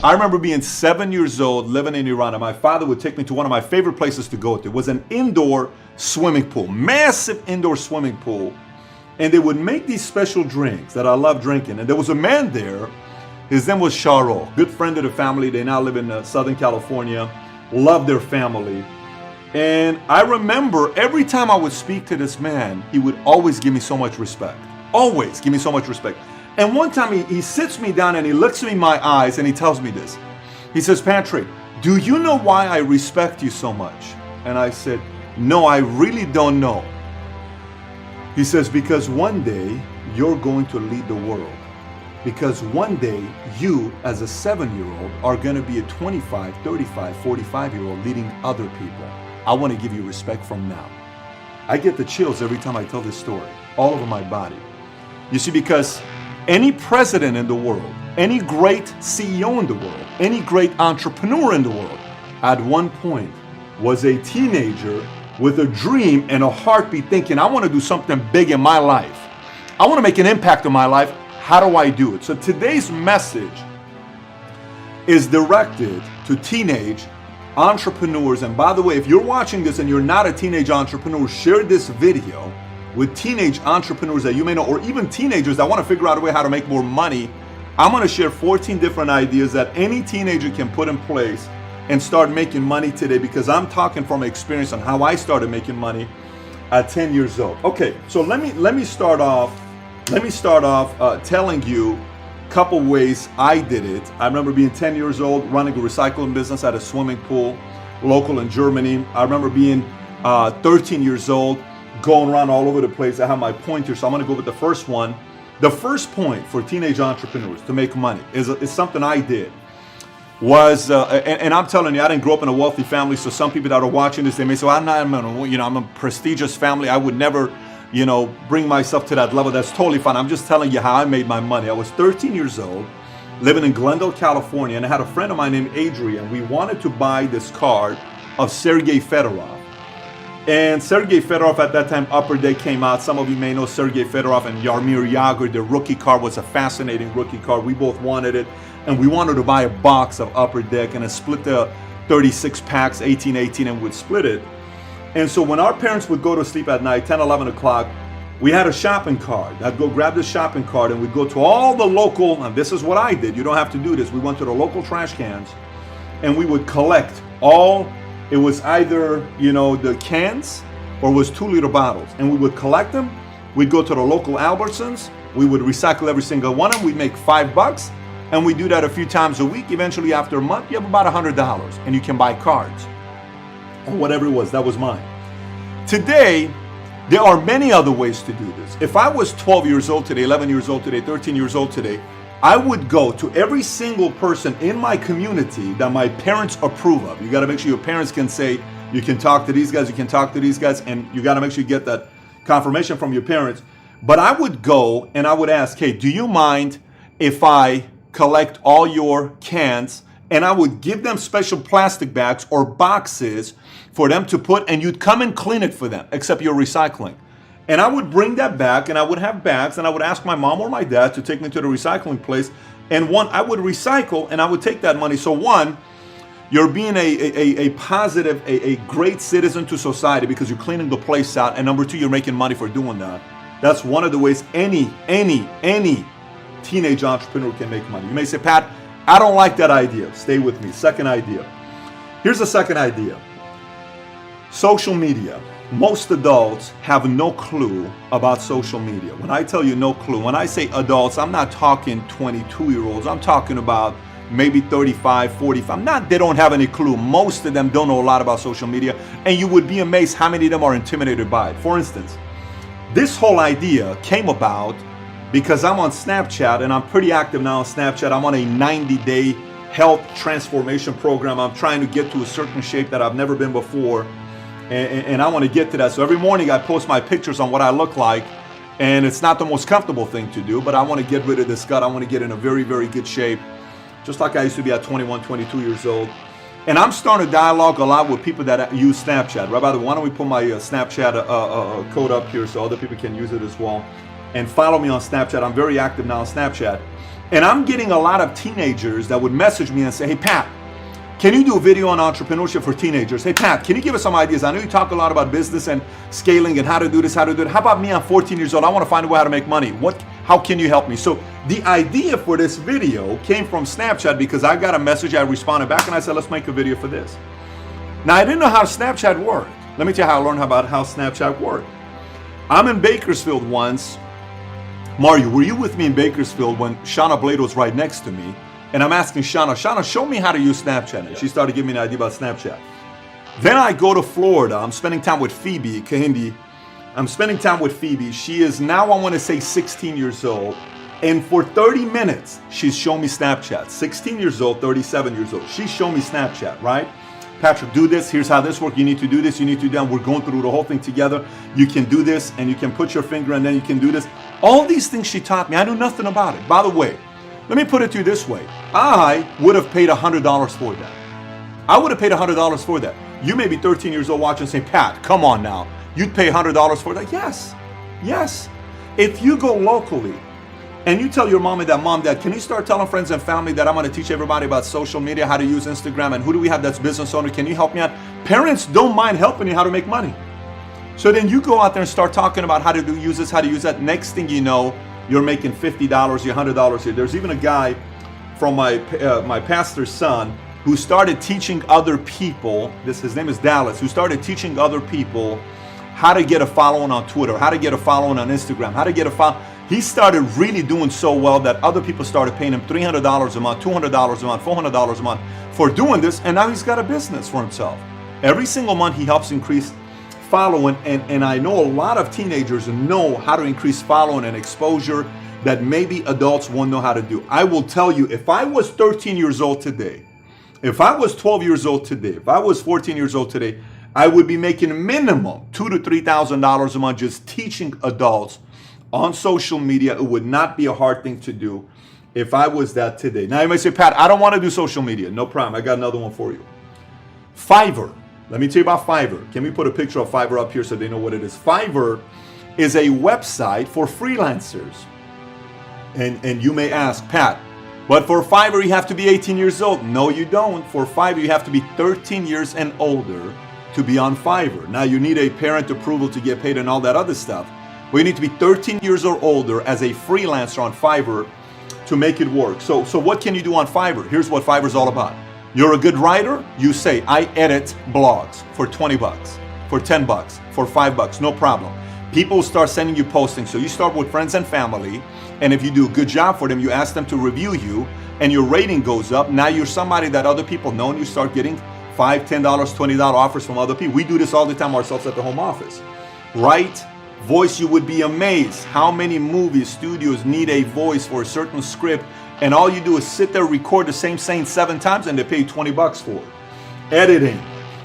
I remember being 7 years old, living in Iran, and my father would take me to one of my favorite places to go to. It was an indoor swimming pool, massive indoor swimming pool. And they would make these special drinks that I love drinking. And there was a man there, his name was Sharo, good friend of the family. They now live in Southern California, love their family. And I remember every time I would speak to this man, he would always give me so much respect. Always give me so much respect. And one time he sits me down and he looks me in my eyes and he tells me this. He says, Patrick, do you know why I respect you so much? And I said, no, I really don't know. He says, because one day you're going to lead the world. Because one day you, as a 7-year-old, are going to be a 25, 35, 45-year-old leading other people. I want to give you respect from now. I get the chills every time I tell this story, all over my body. You see, because any president in the world, any great CEO in the world, any great entrepreneur in the world, at one point was a teenager with a dream and a heartbeat thinking, I want to do something big in my life. I want to make an impact in my life. How do I do it? So today's message is directed to teenage entrepreneurs. And by the way, if you're watching this and you're not a teenage entrepreneur, share this video with teenage entrepreneurs that you may know, or even teenagers that want to figure out a way how to make more money. I'm going to share 14 different ideas that any teenager can put in place and start making money today, because I'm talking from experience on how I started making money at 10 years old. Okay, so let me start off telling you a couple ways I did it. I remember being 10 years old, running a recycling business at a swimming pool, local in Germany. I remember being 13 years old, going around all over the place. I have my pointer, so I'm gonna go with the first one. The first point for teenage entrepreneurs to make money is something I did. And I'm telling you, I didn't grow up in a wealthy family, so some people that are watching this, they may say, well, I'm a prestigious family. I would never, bring myself to that level. That's totally fine. I'm just telling you how I made my money. I was 13 years old, living in Glendale, California, and I had a friend of mine named Adrian. We wanted to buy this card of Sergei Fedorov. And Sergei Fedorov at that time, Upper Deck came out. Some of you may know Sergei Fedorov and Yarmir Yager. The rookie card was a fascinating rookie card. We both wanted it. And we wanted to buy a box of Upper Deck and split the 36 packs, 18, and we'd split it. And so when our parents would go to sleep at night, 10, 11 o'clock, we had a shopping cart. I'd go grab the shopping cart and we'd go to all the local, and this is what I did. You don't have to do this. We went to the local trash cans and we would collect all, it was either, the cans or it was 2-liter bottles. And we would collect them. We'd go to the local Albertsons. We would recycle every single one of them. We'd make $5. And we do that a few times a week. Eventually, after a month, you have about $100 and you can buy cards or whatever it was. That was mine. Today, there are many other ways to do this. If I was 12 years old today, 11 years old today, 13 years old today, I would go to every single person in my community that my parents approve of. You got to make sure your parents can say, you can talk to these guys, you can talk to these guys, and you got to make sure you get that confirmation from your parents. But I would go and I would ask, hey, do you mind if I collect all your cans? And I would give them special plastic bags or boxes for them to put, and you'd come and clean it for them, except you're recycling. And I would bring that back and I would have bags and I would ask my mom or my dad to take me to the recycling place. And I would recycle and I would take that money. So one, you're being a positive, a great citizen to society because you're cleaning the place out. And number two, you're making money for doing that. That's one of the ways any teenage entrepreneur can make money. You may say, Pat, I don't like that idea. Stay with me. Second idea. Here's the second idea. Social media. Most adults have no clue about social media. When I tell you no clue, when I say adults, I'm not talking 22-year-olds. I'm talking about maybe 35, 45. They don't have any clue. Most of them don't know a lot about social media. And you would be amazed how many of them are intimidated by it. For instance, this whole idea came about because I'm on Snapchat and I'm pretty active now on Snapchat. I'm on a 90-day health transformation program. I'm trying to get to a certain shape that I've never been before. And I want to get to that. So every morning I post my pictures on what I look like. And it's not the most comfortable thing to do, but I want to get rid of this gut. I want to get in a very, very good shape, just like I used to be at 21, 22 years old. And I'm starting to dialogue a lot with people that use Snapchat. Right, by the way, why don't we put my Snapchat code up here so other people can use it as well. And follow me on Snapchat. I'm very active now on Snapchat. And I'm getting a lot of teenagers that would message me and say, hey, Pat, can you do a video on entrepreneurship for teenagers? Hey, Pat, can you give us some ideas? I know you talk a lot about business and scaling and how to do this, how to do it. How about me? I'm 14 years old. I want to find a way how to make money. How can you help me? So the idea for this video came from Snapchat because I got a message. I responded back and I said, let's make a video for this. Now, I didn't know how Snapchat worked. Let me tell you how I learned about how Snapchat worked. I'm in Bakersfield once. Mario, were you with me in Bakersfield when Shauna Blade was right next to me? And I'm asking Shauna, show me how to use Snapchat. And she started giving me an idea about Snapchat. Then I go to Florida. I'm spending time with Phoebe Kahindi. I'm spending time with Phoebe. She is now, I want to say, 16 years old. And for 30 minutes, she's shown me Snapchat. 16 years old, 37 years old. She's shown me Snapchat, right? Patrick, do this. Here's how this works. You need to do this. You need to do that. We're going through the whole thing together. You can do this, and you can put your finger, and then you can do this. All these things she taught me. I knew nothing about it. By the way, let me put it to you this way. I would have paid $100 for that. I would have paid $100 for that. You may be 13 years old watching and saying, Pat, come on now. You'd pay $100 for that? Yes. Yes. If you go locally and you tell your mom and dad, Mom, Dad, can you start telling friends and family that I'm going to teach everybody about social media, how to use Instagram, and who do we have that's business owner? Can you help me out? Parents don't mind helping you how to make money. So then you go out there and start talking about how to use this, how to use that. Next thing you know, you're making $50, $100 here. There's even a guy from my pastor's son who started teaching other people, his name is Dallas, who started teaching other people how to get a following on Twitter, how to get a following on Instagram, how to get a follow. He started really doing so well that other people started paying him $300 a month, $200 a month, $400 a month for doing this, and now he's got a business for himself. Every single month he helps increase following, and I know a lot of teenagers know how to increase following and exposure that maybe adults won't know how to do. I will tell you, if I was 13 years old today, if I was 12 years old today, if I was 14 years old today, I would be making minimum $2,000 to $3,000 a month just teaching adults on social media. It would not be a hard thing to do if I was that today. Now you may say, Pat, I don't want to do social media. No problem. I got another one for you. Fiverr. Let me tell you about Fiverr. Can we put a picture of Fiverr up here so they know what it is? Fiverr is a website for freelancers. And you may ask, Pat, but for Fiverr you have to be 18 years old. No, you don't. For Fiverr you have to be 13 years and older to be on Fiverr. Now you need a parent approval to get paid and all that other stuff. But you need to be 13 years or older as a freelancer on Fiverr to make it work. So what can you do on Fiverr? Here's what Fiverr is all about. You're a good writer, you say, I edit blogs for 20 bucks, for 10 bucks, for 5 bucks, no problem. People start sending you postings. So you start with friends and family, and if you do a good job for them, you ask them to review you, and your rating goes up. Now you're somebody that other people know, and you start getting $5, $10, $20 offers from other people. We do this all the time ourselves at the home office. Write, voice. You would be amazed how many movie studios need a voice for a certain script, and all you do is sit there, record the same scene 7 times, and they pay you 20 bucks for it. Editing,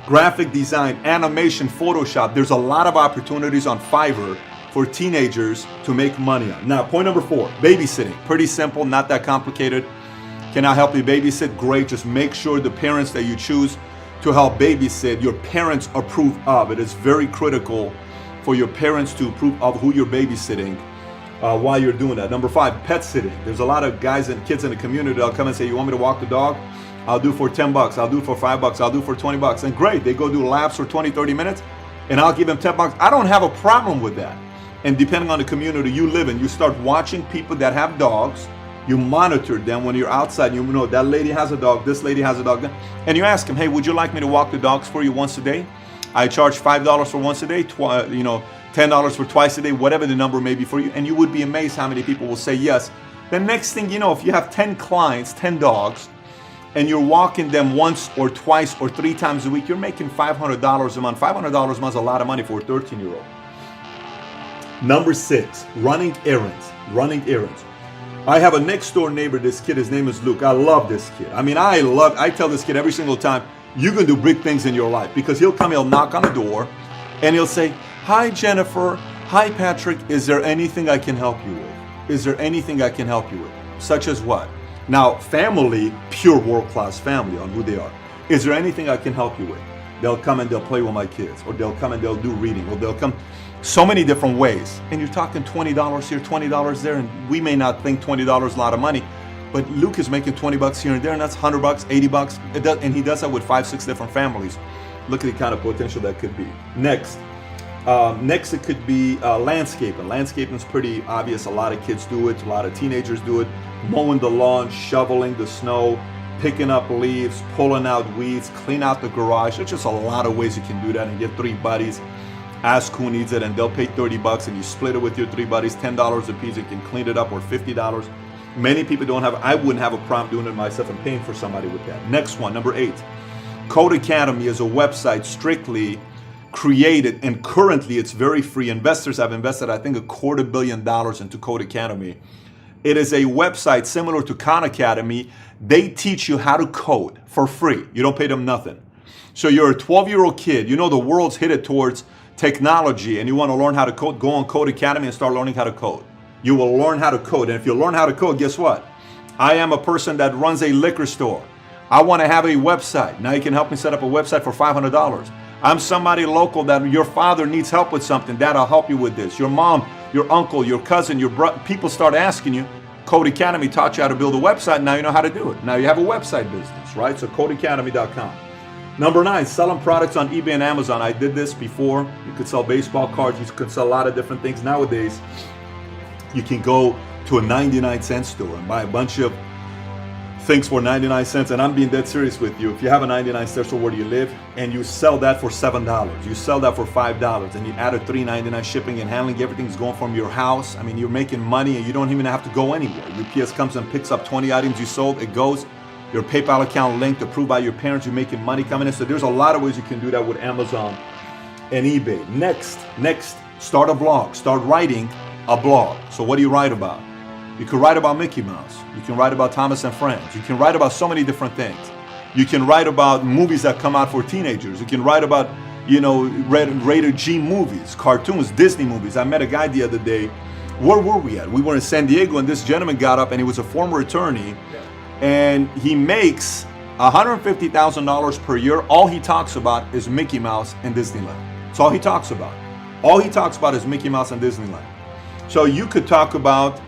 graphic design, animation, Photoshop. There's a lot of opportunities on Fiverr for teenagers to make money on. Now, point number 4, babysitting. Pretty simple, not that complicated. Can I help you babysit? Great. Just make sure the parents that you choose to help babysit, your parents approve of. It is very critical for your parents to approve of who you're babysitting while you're doing that. Number 5, pet sitting. There's a lot of guys and kids in the community that'll come and say, you want me to walk the dog? I'll do for 10 bucks. I'll do for 5 bucks. I'll do for 20 bucks. And great, they go do laps for 20, 30 minutes, and I'll give them 10 bucks. I don't have a problem with that. And depending on the community you live in, you start watching people that have dogs. You monitor them when you're outside. You know that lady has a dog, this lady has a dog. And you ask them, hey, would you like me to walk the dogs for you once a day? I charge $5 for once a day, $10 for twice a day, whatever the number may be for you. And you would be amazed how many people will say yes. The next thing you know, if you have 10 clients, 10 dogs, and you're walking them once or twice or 3 times a week, you're making $500 a month. $500 a month is a lot of money for a 13-year-old. Number 6, running errands. Running errands. I have a next door neighbor, this kid, his name is Luke. I love this kid. I tell this kid every single time, you can do big things in your life, because he'll knock on the door and he'll say, hi Jennifer, hi Patrick, is there anything I can help you with? Is there anything I can help you with? Such as what? Now, family, pure world-class family on who they are. Is there anything I can help you with? They'll come and they'll play with my kids, or they'll come and they'll do reading, or they'll come so many different ways. And you're talking $20 here, $20 there, and we may not think $20 is a lot of money, But Luke is making 20 bucks here and there, and that's 100 bucks, 80 bucks. And he does that with 5, 6 different families. Look at the kind of potential that could be. Next it could be landscaping. Landscaping is pretty obvious. A lot of kids do it. A lot of teenagers do it. Mowing the lawn, shoveling the snow, picking up leaves, pulling out weeds, clean out the garage. There's just a lot of ways you can do that and get 3 buddies. Ask who needs it, and they'll pay 30 bucks, and you split it with your 3 buddies, $10 a piece. You can clean it up, or $50. Many people don't have, I wouldn't have a problem doing it myself and paying for somebody with that. Next one, number 8. Codecademy is a website strictly created, and currently it's very free. Investors have invested, I think, $250 million into Codecademy. It is a website similar to Khan Academy. They teach you how to code for free. You don't pay them nothing. So you're a 12-year-old kid, you know the world's headed towards technology, and you want to learn how to code, go on Codecademy and start learning how to code. You will learn how to code, and if you learn how to code, guess what? I am a person that runs a liquor store. I want to have a website. Now you can help me set up a website for $500. I'm somebody local that your father needs help with something. That'll help you with this. Your mom, your uncle, your cousin, your brother, people start asking you. Codecademy taught you how to build a website. Now you know how to do it. Now you have a website business, right? So codecademy.com. Number 9, selling products on eBay and Amazon. I did this before. You could sell baseball cards. You could sell a lot of different things. Nowadays, you can go to a 99-cent store and buy a bunch of things for 99 cents. And I'm being dead serious with you. If you have a 99-cent store where you live and you sell that for $7, you sell that for $5, and you add a $3.99 shipping and handling, everything's going from your house. I mean, you're making money and you don't even have to go anywhere. UPS comes and picks up 20 items you sold. It goes. Your PayPal account linked, approved by your parents, you're making money coming in. So there's a lot of ways you can do that with Amazon and eBay. Next, start a blog. Start writing a blog. So what do you write about? You can write about Mickey Mouse. You can write about Thomas and Friends. You can write about so many different things. You can write about movies that come out for teenagers. You can write about, rated G movies, cartoons, Disney movies. I met a guy the other day. Where were we at? We were in San Diego, and this gentleman got up, and he was a former attorney. And he makes $150,000 per year. All he talks about is Mickey Mouse and Disneyland. That's all he talks about. All he talks about is Mickey Mouse and Disneyland. So you could talk about,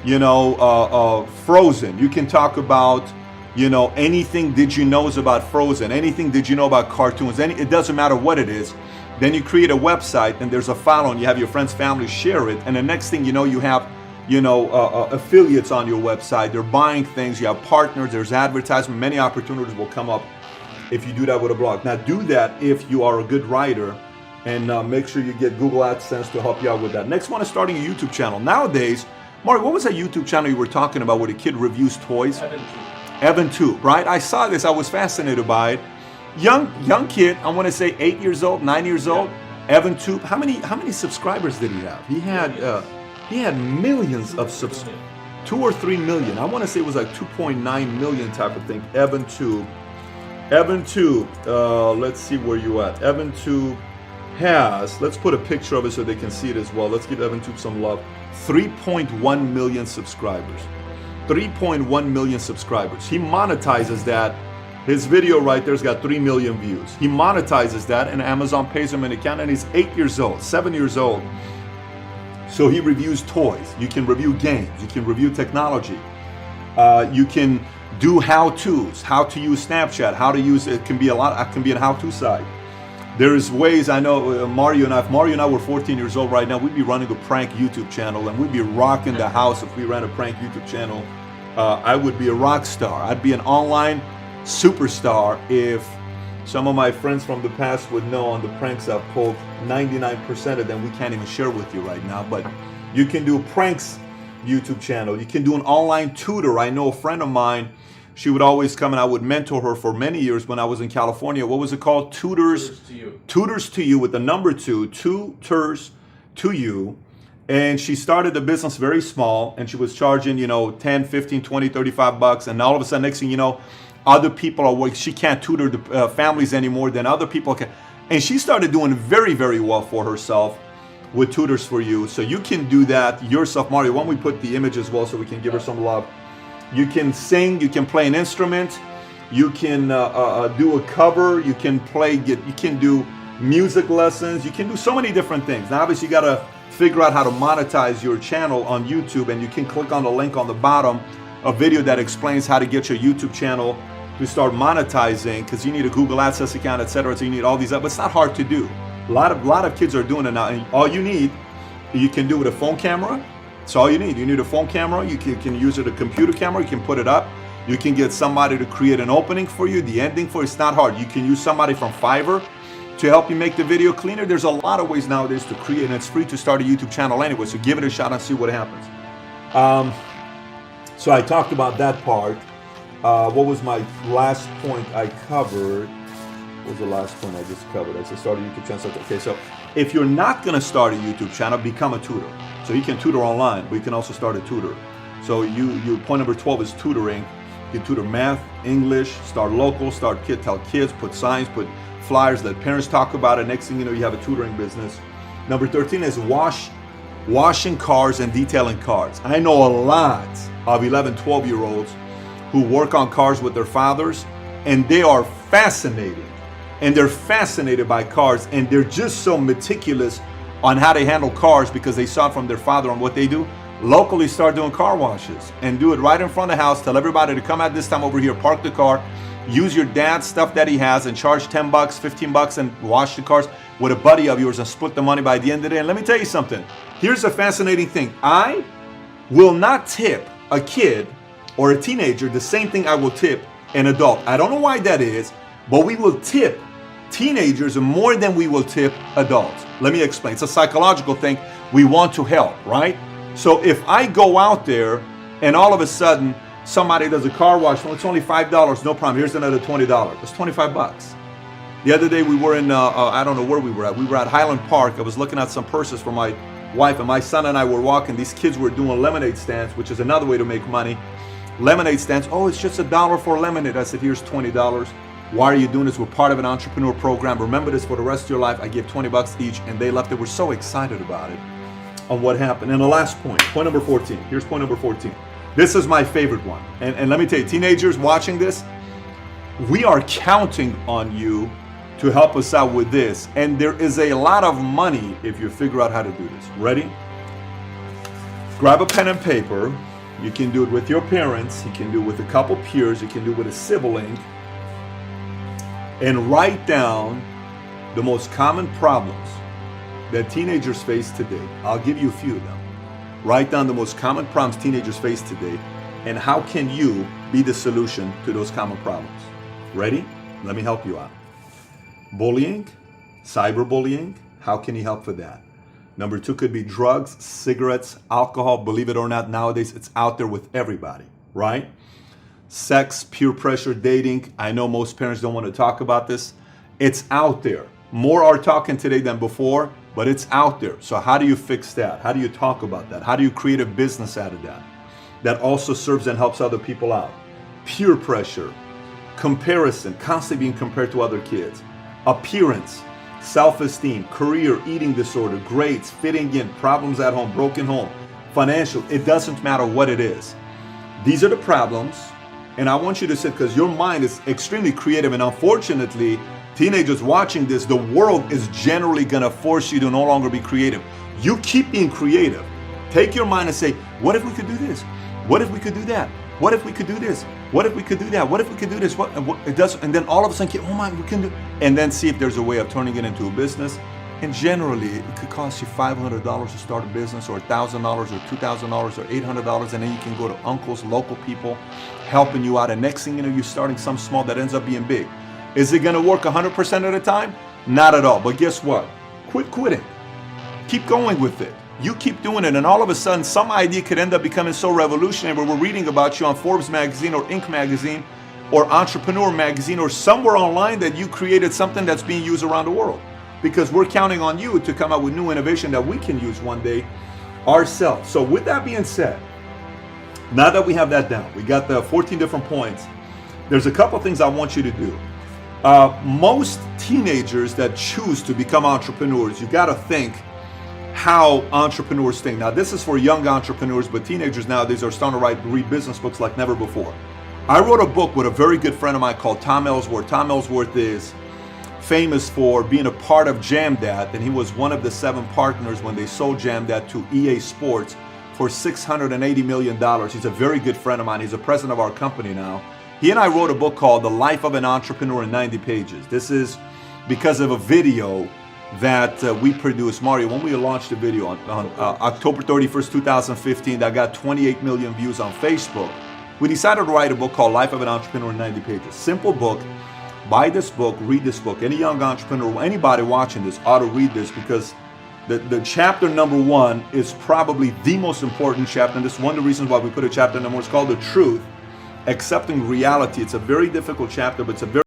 Frozen. You can talk about, anything did you know is about Frozen. Anything did you know about cartoons. It doesn't matter what it is. Then you create a website, and there's a following. You have your friends, family share it. And the next thing you know, you have affiliates on your website. They're buying things. You have partners. There's advertisement. Many opportunities will come up if you do that with a blog. Now do that if you are a good writer, and make sure you get Google AdSense to help you out with that. Next one is starting a YouTube channel. Nowadays, Mark, what was that YouTube channel you were talking about where the kid reviews toys? EvanTube, right? I saw this. I was fascinated by it. Young kid. I want to say 8 years old, 9 years old. EvanTube. How many subscribers did he have? He had millions of subscribers, 2 or 3 million. I want to say it was like 2.9 million type of thing. EvanTube. Let's see where you at. EvanTube has, let's put a picture of it so they can see it as well. Let's give EvanTube some love. 3.1 million subscribers. 3.1 million subscribers. He monetizes that. His video right there's got 3 million views. He monetizes that, and Amazon pays him an account, and he's 8 years old, 7 years old. So he reviews toys. You can review games. You can review technology. You can do how-tos, how to use Snapchat, how to use it. Can be a lot. It can be a how-to site. There's ways. I know Mario and I. If Mario and I were 14 years old right now, we'd be running a prank YouTube channel, and we'd be rocking the house if we ran a prank YouTube channel. I would be a rock star. I'd be an online superstar if some of my friends from the past would know on the pranks I've pulled. 99% of them we can't even share with you right now. But you can do pranks YouTube channel. You can do an online tutor. I know a friend of mine, she would always come and I would mentor her for many years when I was in California. What was it called? Tutors to You. Tutors to You with the number 2. Tutors to You. And she started the business very small, and she was charging, 10, 15, 20, 35 bucks. And all of a sudden, next thing you know, other people are working. She can't tutor the families anymore than other people can. And she started doing very, very well for herself with Tutors for You. So you can do that yourself. Mario, why don't we put the image as well so we can give her some love. You can sing, you can play an instrument, you can do a cover, you can do music lessons, you can do so many different things. Now obviously you gotta figure out how to monetize your channel on YouTube, and you can click on the link on the bottom a video that explains how to get your YouTube channel to start monetizing, because you need a Google AdSense account, etc. So you need all these, but it's not hard to do. A lot of kids are doing it now, and all you need, you can do with a phone camera. It's all you need. You need a phone camera. You can use it, a computer camera. You can put it up. You can get somebody to create an opening for you, the ending for you. It's not hard. You can use somebody from Fiverr to help you make the video cleaner. There's a lot of ways nowadays to create, and it's free to start a YouTube channel anyway. So give it a shot and see what happens. So I talked about that part. What was my last point I covered? What was the last point I just covered? I said start a YouTube channel. Okay, so if you're not going to start a YouTube channel, become a tutor. So you can tutor online, but you can also start a tutor. So you point number 12 is tutoring. You can tutor math, English, start local, tell kids, put signs, put flyers, let parents talk about it. Next thing you know, you have a tutoring business. Number 13 is washing cars and detailing cars. I know a lot of 11, 12-year-olds who work on cars with their fathers, and they are fascinated. And they're fascinated by cars, and they're just so meticulous on how they handle cars because they saw it from their father on what they do. Locally start doing car washes and do it right in front of the house. Tell everybody to come at this time over here, park the car, use your dad's stuff that he has and charge 10 bucks, 15 bucks and wash the cars with a buddy of yours and split the money by the end of the day. And let me tell you something. Here's a fascinating thing. I will not tip a kid or a teenager the same thing I will tip an adult. I don't know why that is, but we will tip teenagers more than we will tip adults. Let me explain. It's a psychological thing. We want to help, right? So if I go out there and all of a sudden somebody does a car wash, well, it's only $5, no problem. Here's another $20. It's 25 bucks. The other day we were in, I don't know where we were at. We were at Highland Park. I was looking at some purses for my wife, and my son and I were walking. These kids were doing lemonade stands, which is another way to make money. Lemonade stands. Oh, it's just $1 for lemonade. I said, here's $20. Why are you doing this? We're part of an entrepreneur program. Remember this for the rest of your life. I give 20 bucks each, and they left. They were so excited about it on what happened. And the last point number 14. Here's point number 14. This is my favorite one. And let me tell you, teenagers watching this, we are counting on you to help us out with this. And there is a lot of money if you figure out how to do this. Ready? Grab a pen and paper. You can do it with your parents. You can do it with a couple peers. You can do it with a sibling. And write down the most common problems that teenagers face today. I'll give you a few of them. Write down the most common problems teenagers face today, and how can you be the solution to those common problems. Ready? Let me help you out. Bullying, cyberbullying, how can you help for that? Number 2 could be drugs, cigarettes, alcohol. Believe it or not, nowadays it's out there with everybody, right? Sex, peer pressure, dating. I know most parents don't want to talk about this. It's out there. More are talking today than before, but it's out there. So how do you fix that? How do you talk about that? How do you create a business out of that that also serves and helps other people out? Peer pressure, comparison, constantly being compared to other kids, appearance, self-esteem, career, eating disorder, grades, fitting in, problems at home, broken home, financial. It doesn't matter what it is. These are the problems. And I want you to sit, because your mind is extremely creative, and unfortunately, teenagers watching this, the world is generally gonna force you to no longer be creative. You keep being creative. Take your mind and say, what if we could do this? What if we could do that? What if we could do this? What if we could do that? What if we could do this? What it does, and then all of a sudden, oh my, we can do, and then see if there's a way of turning it into a business. And generally, it could cost you $500 to start a business, or $1,000, or $2,000, or $800, and then you can go to uncles, local people, helping you out. And next thing you know, you're starting some small that ends up being big. Is it going to work 100% of the time? Not at all. But guess what? Quit quitting. Keep going with it. You keep doing it, and all of a sudden, some idea could end up becoming so revolutionary where we're reading about you on Forbes magazine or Inc. magazine or Entrepreneur magazine or somewhere online that you created something that's being used around the world. Because we're counting on you to come out with new innovation that we can use one day ourselves. So with that being said, now that we have that down, we got the 14 different points, there's a couple things I want you to do. Most teenagers that choose to become entrepreneurs, you got to think how entrepreneurs think. Now, this is for young entrepreneurs, but teenagers nowadays are starting to read business books like never before. I wrote a book with a very good friend of mine called Tom Ellsworth. Tom Ellsworth is famous for being a part of Jamdat, and he was one of the 7 partners when they sold Jamdat to EA Sports for $680 million. He's a very good friend of mine. He's the president of our company now. He and I wrote a book called The Life of an Entrepreneur in 90 Pages. This is because of a video that we produced. Mario, when we launched the video on October 31st, 2015, that got 28 million views on Facebook, we decided to write a book called Life of an Entrepreneur in 90 Pages. Simple book. Buy this book, read this book. Any young entrepreneur, anybody watching this ought to read this, because the chapter number 1 is probably the most important chapter. And this is one of the reasons why we put a chapter number 1. It's called The Truth, Accepting Reality. It's a very difficult chapter, but it's a very